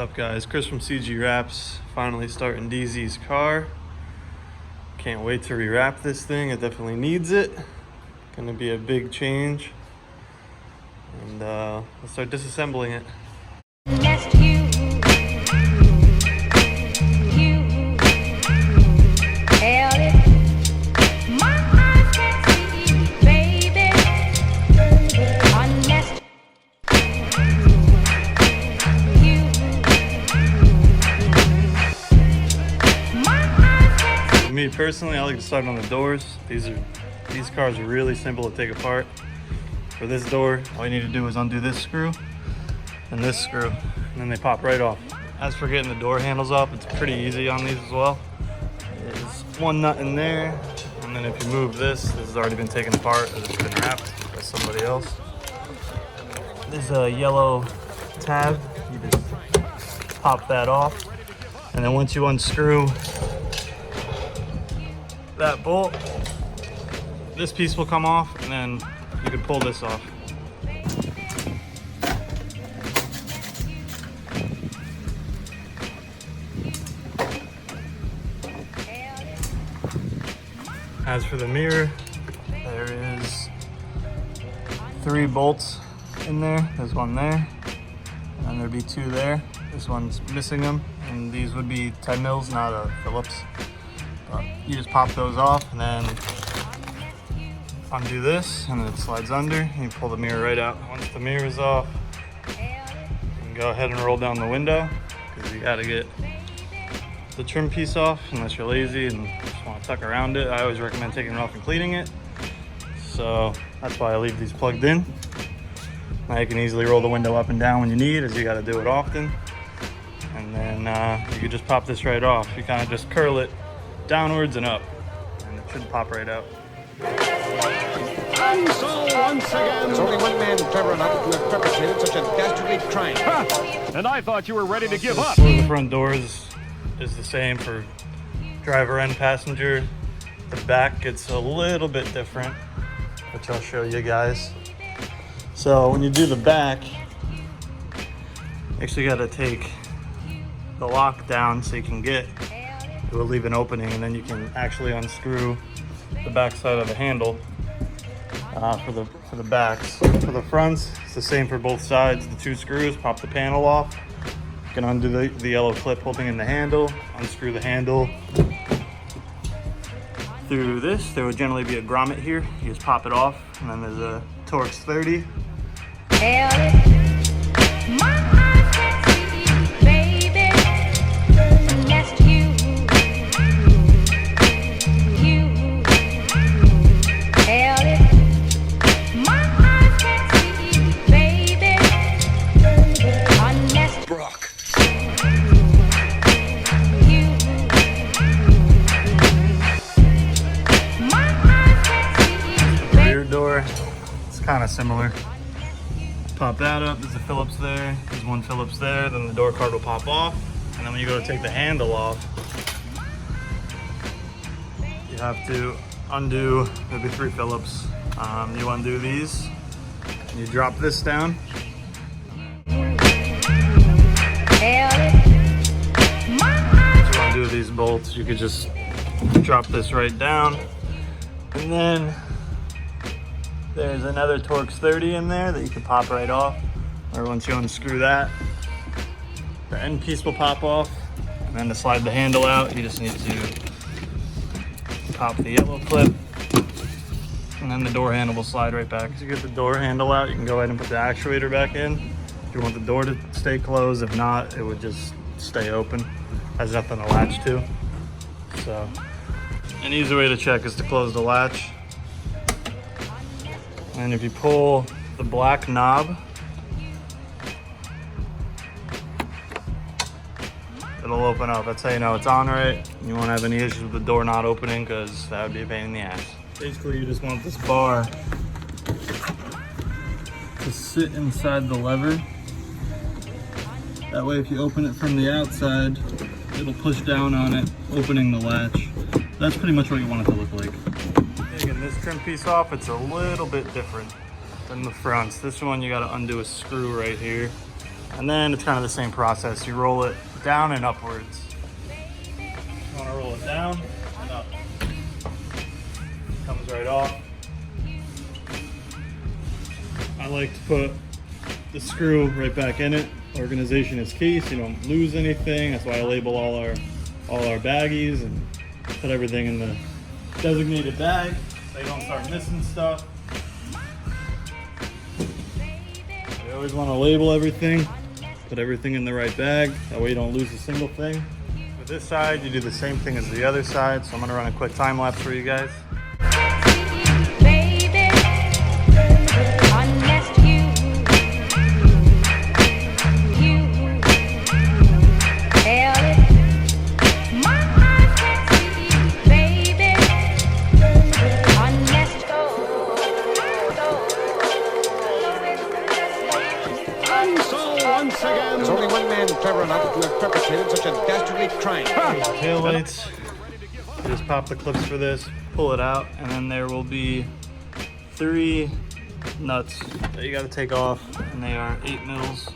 up, guys? Chris from CG Wraps, finally starting DZ's car. Can't wait to rewrap this thing. It definitely needs it. Gonna be a big change. And let's start disassembling it. Me personally, I like to start on the doors. These cars are really simple to take apart. For this door, all you need to do is undo this screw and this screw, and then they pop right off. As for getting the door handles off, it's pretty easy on these as well. There's one nut in there, and then if you move this has already been taken apart as it's been wrapped by somebody else. There's a yellow tab. You just pop that off, and then once you unscrew that bolt, this piece will come off, and then you can pull this off. As for the mirror, there is 3 bolts in there. There's one there, and there'd be 2 there. This one's missing them, and these would be 10 mils, not a Phillips. You just pop those off and then undo this, and then it slides under, and you pull the mirror right out. Once the mirror is off, you can go ahead and roll down the window, because you gotta get the trim piece off unless you're lazy and just want to tuck around it. I always recommend taking it off and cleaning it, so that's why I leave these plugged in. Now you can easily roll the window up and down when you need, as you got to do it often. And then you can just pop this right off. You kind of just curl it downwards and up, and it should pop right out. And so once again, there's only one man clever enough to have perpetrated such a dastardly crime. And I thought you were ready to give up. The front doors is the same for driver and passenger. The back gets a little bit different, which I'll show you guys. So when you do the back, you actually got to take the lock down so you can get. It will leave an opening, and then you can actually unscrew the back side of the handle for the backs. For the fronts, it's the same for both sides. The 2 screws, pop the panel off. You can undo the yellow clip holding in the handle, unscrew the handle. Through this, there would generally be a grommet here. You just pop it off, and then there's a Torx 30. Kind of similar. Pop that up. There's a Phillips there. There's one Phillips there. Then the door card will pop off. And then when you go to take the handle off, you have to undo maybe 3 Phillips. You undo these. And you drop this down. To undo these bolts, you could just drop this right down, and then there's another Torx 30 in there that you can pop right off. Or once you unscrew that, the end piece will pop off. And then to slide the handle out, you just need to pop the yellow clip, and then the door handle will slide right back. As you get the door handle out, you can go ahead and put the actuator back in. If you want the door to stay closed, if not, it would just stay open. Has nothing to latch to. So, an easy way to check is to close the latch. And if you pull the black knob, it'll open up. That's how you know it's on right. You won't have any issues with the door not opening, because that would be a pain in the ass. Basically, you just want this bar to sit inside the lever. That way, if you open it from the outside, it'll push down on it, opening the latch. That's pretty much what you want it to look like. Taking this trim piece off, it's a little bit different than the fronts. This one, you gotta undo a screw right here. And then it's kind of the same process. You roll it down and upwards. You want to roll it down and up. Comes right off. I like to put the screw right back in it. Organization is key, so you don't lose anything. That's why I label all our baggies and put everything in the designated bag so you don't start missing stuff. You always want to label everything, put everything in the right bag, that way you don't lose a single thing. For this side, you do the same thing as the other side, so I'm going to run a quick time lapse for you guys. There's only one man clever enough to have perpetrated such a dastardly crime. Tail lights. You just pop the clips for this, pull it out, and then there will be 3 nuts that you got to take off, and they are 8 mils.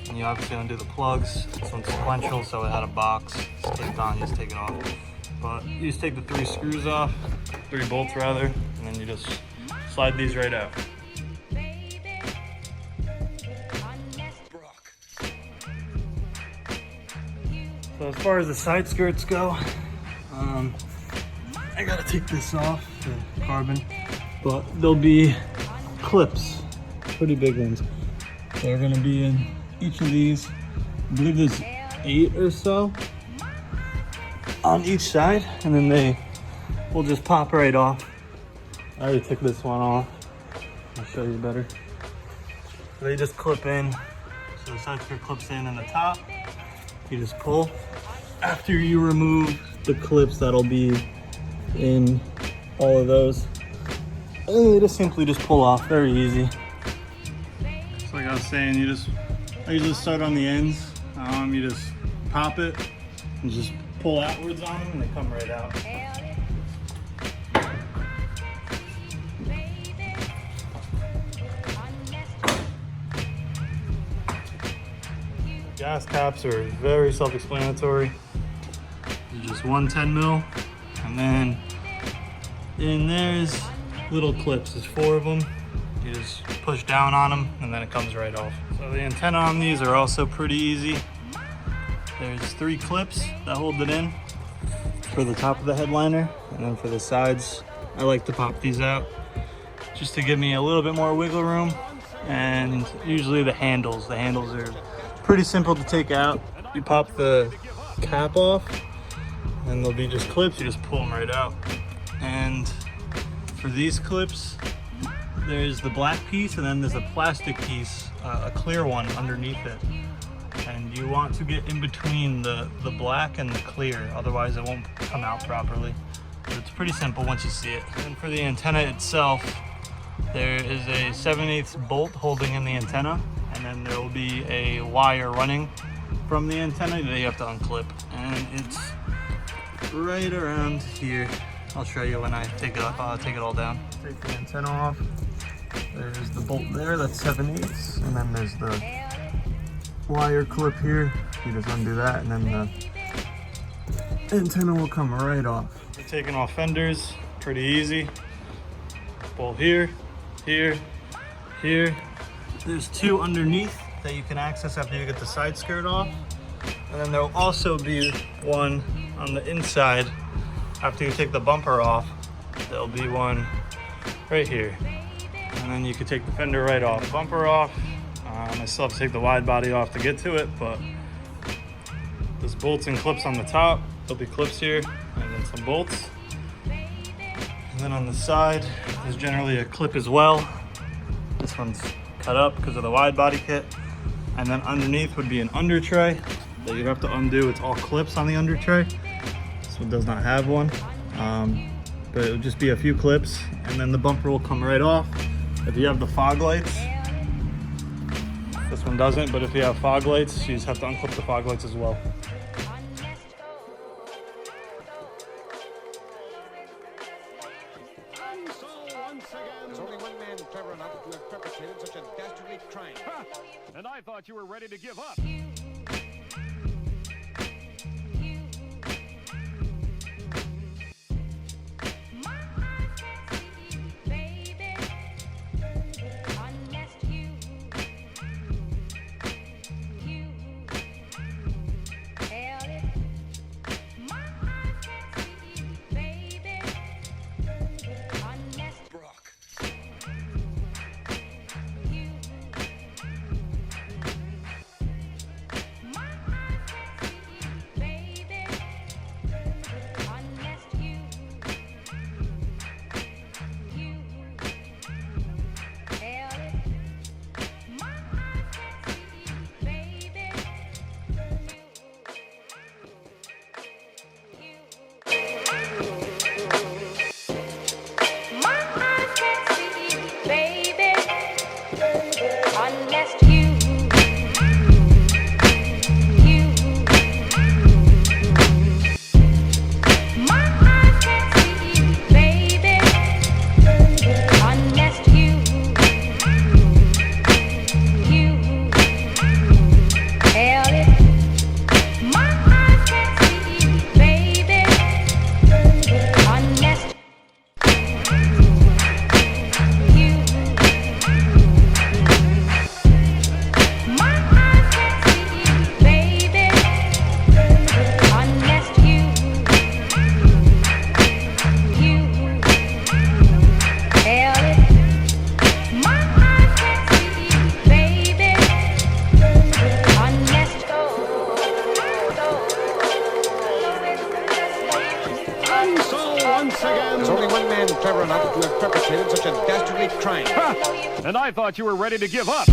And you obviously undo the plugs. This one's sequential, so it had a box. It's clicked on, you just take it off. But you just take the 3 screws off, 3 bolts rather, and then you just slide these right out. So as far as the side skirts go, I gotta take this off, the carbon, but there'll be clips, pretty big ones. They're gonna be in each of these. I believe there's 8 or so on each side, and then they will just pop right off. I already took this one off. I'll show you better. So they just clip in. So the side skirt clips in the top. You just pull. After you remove the clips that'll be in all of those, and they just simply just pull off, very easy. So like I was saying, I usually start on the ends. You just pop it and just pull outwards on them and they come right out. Gas caps are very self-explanatory. Just 1 10 mil, and then in there's little clips. There's 4 of them. You just push down on them, and then it comes right off. So the antenna on these are also pretty easy. There's 3 clips that hold it in for the top of the headliner, and then for the sides, I like to pop these out just to give me a little bit more wiggle room. And usually the handles are pretty simple to take out. You pop the cap off, and they'll be just clips. You just pull them right out. And for these clips, there's the black piece, and then there's a plastic piece, a clear one underneath it. And you want to get in between the black and the clear, otherwise it won't come out properly. But it's pretty simple once you see it. And for the antenna itself, there is a 7/8 bolt holding in the antenna, and then there will be a wire running from the antenna that you have to unclip. And it's right around here. I'll show you when I take it off. Take it all down. Take the antenna off. There's the bolt there, that's 7/8, and then there's the wire clip here. You just undo that, and then the antenna will come right off. You're taking off fenders, pretty easy. Bolt here, here, here. There's 2 underneath that you can access after you get the side skirt off. And then there'll also be one on the inside after you take the bumper off. There'll be one right here. And then you can take the fender right off. The bumper off. I still have to take the wide body off to get to it, but there's bolts and clips on the top. There'll be clips here, and then some bolts. And then on the side, there's generally a clip as well. This one's cut up because of the wide body kit. And then underneath would be an under tray that you have to undo. It's all clips on the under tray. This one does not have one, but it would just be a few clips, and then the bumper will come right off. If you have the fog lights, this one doesn't, but if you have fog lights, you just have to unclip the fog lights as well. There's only one man clever enough not that you have perpetrated such a dastardly crime. Ha! And I thought you were ready to give up. There's only one man clever enough to have perpetrated such a dastardly crime. Ha! And I thought you were ready to give up.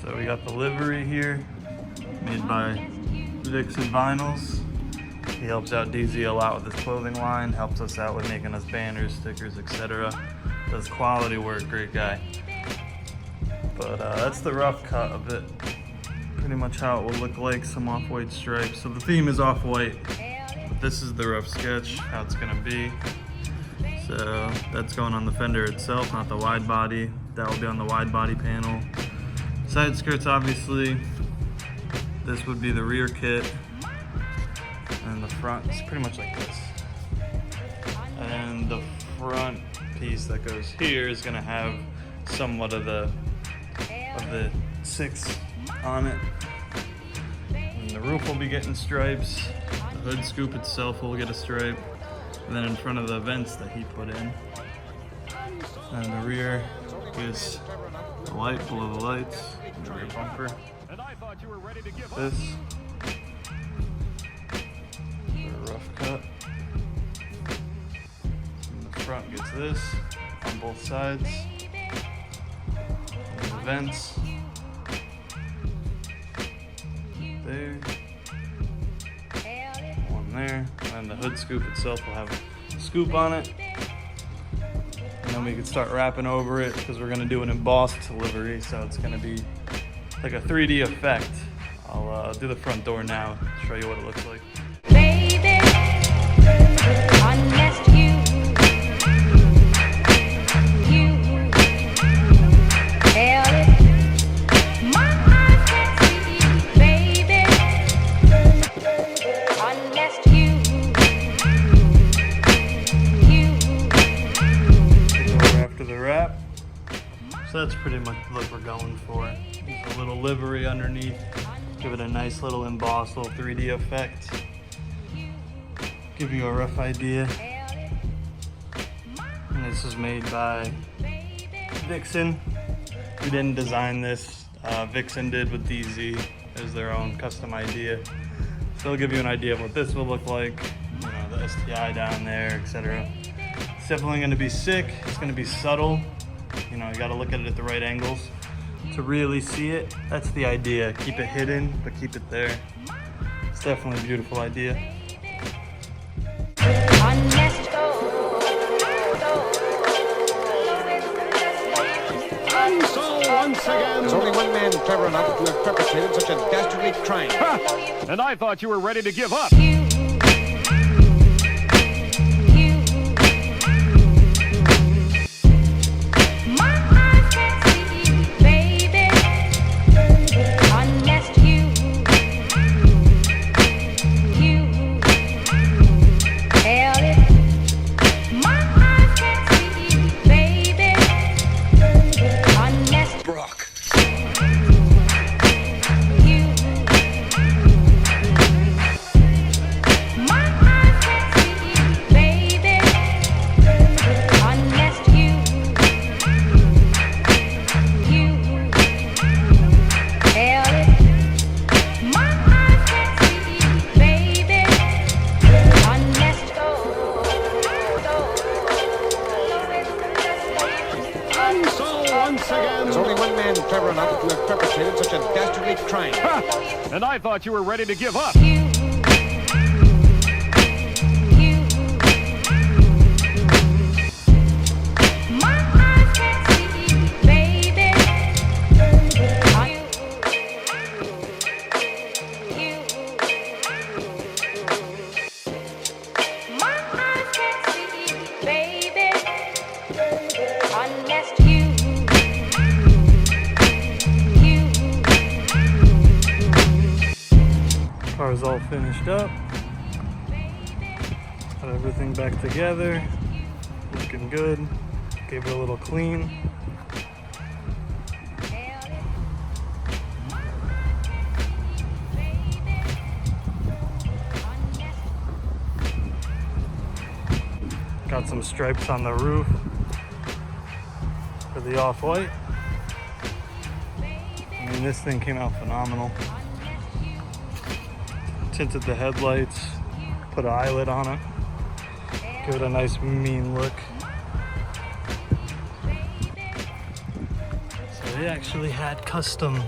So we got the livery here, made by Vixen Vinyls. He helps out DZ a lot with his clothing line, helps us out with making us banners, stickers, etc. Does quality work, great guy. But that's the rough cut of it. Pretty much how it will look like, some off-white stripes. So the theme is off-white, but this is the rough sketch, how it's gonna be. So that's going on the fender itself, not the wide body. That will be on the wide body panel. Side skirts, obviously. This would be the rear kit. And the front is pretty much like this. And the front piece that goes here is gonna have somewhat of the 6 on it. And the roof will be getting stripes. The hood scoop itself will get a stripe. And then in front of the vents that he put in. And the rear is the light below the lights, the rear bumper. And I thought you were ready to give up. This, the rough cut. And the front gets this on both sides. And the vents there, one there, and the hood scoop itself will have a scoop on it. And then we can start wrapping over it because we're gonna do an embossed livery, so it's gonna be like a 3D effect. I'll do the front door now, show you what it looks like. Baby, unless you held it, my heart can't see, baby, unless you After the wrap, so that's pretty much what we're going for. There's a little livery underneath. Give it a nice little emboss, little 3D effect. Give you a rough idea. And this is made by Vixen. We didn't design this. Vixen did with DZ as their own custom idea. So it'll give you an idea of what this will look like. You know, the STI down there, etc. It's definitely going to be sick. It's going to be subtle. You know, you got to look at it at the right angles to really see it. That's the idea. Keep it hidden, but keep it there. It's definitely a beautiful idea. And so, once again, there's only one man clever enough to have perpetrated such a dastardly crime. Ha! And I thought you were ready to give up. There's only one man clever enough to have perpetrated such a dastardly crime. Ha! And I thought you were ready to give up. Car's all finished up. Got everything back together. Looking good. Gave it a little clean. Got some stripes on the roof for the off-white. I mean, this thing came out phenomenal. Tinted the headlights, put an eyelet on it, give it a nice mean look. So they actually had custom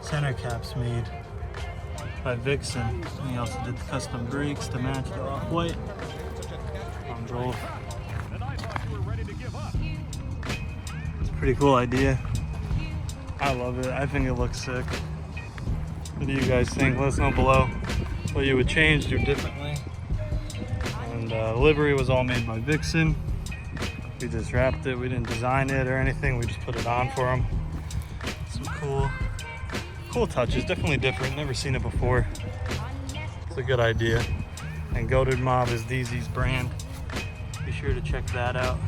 center caps made by Vixen. And he also did the custom brakes to match the off-white. Drove. And I thought you were ready to give up. It's a pretty cool idea. I love it. I think it looks sick. What do you guys think? Let us know below what you would change, do differently. And livery was all made by Vixen. We just wrapped it. We didn't design it or anything. We just put it on for them. Some cool touches. Definitely different. Never seen it before. It's a good idea. And Goated Mob is DZ's brand. Be sure to check that out.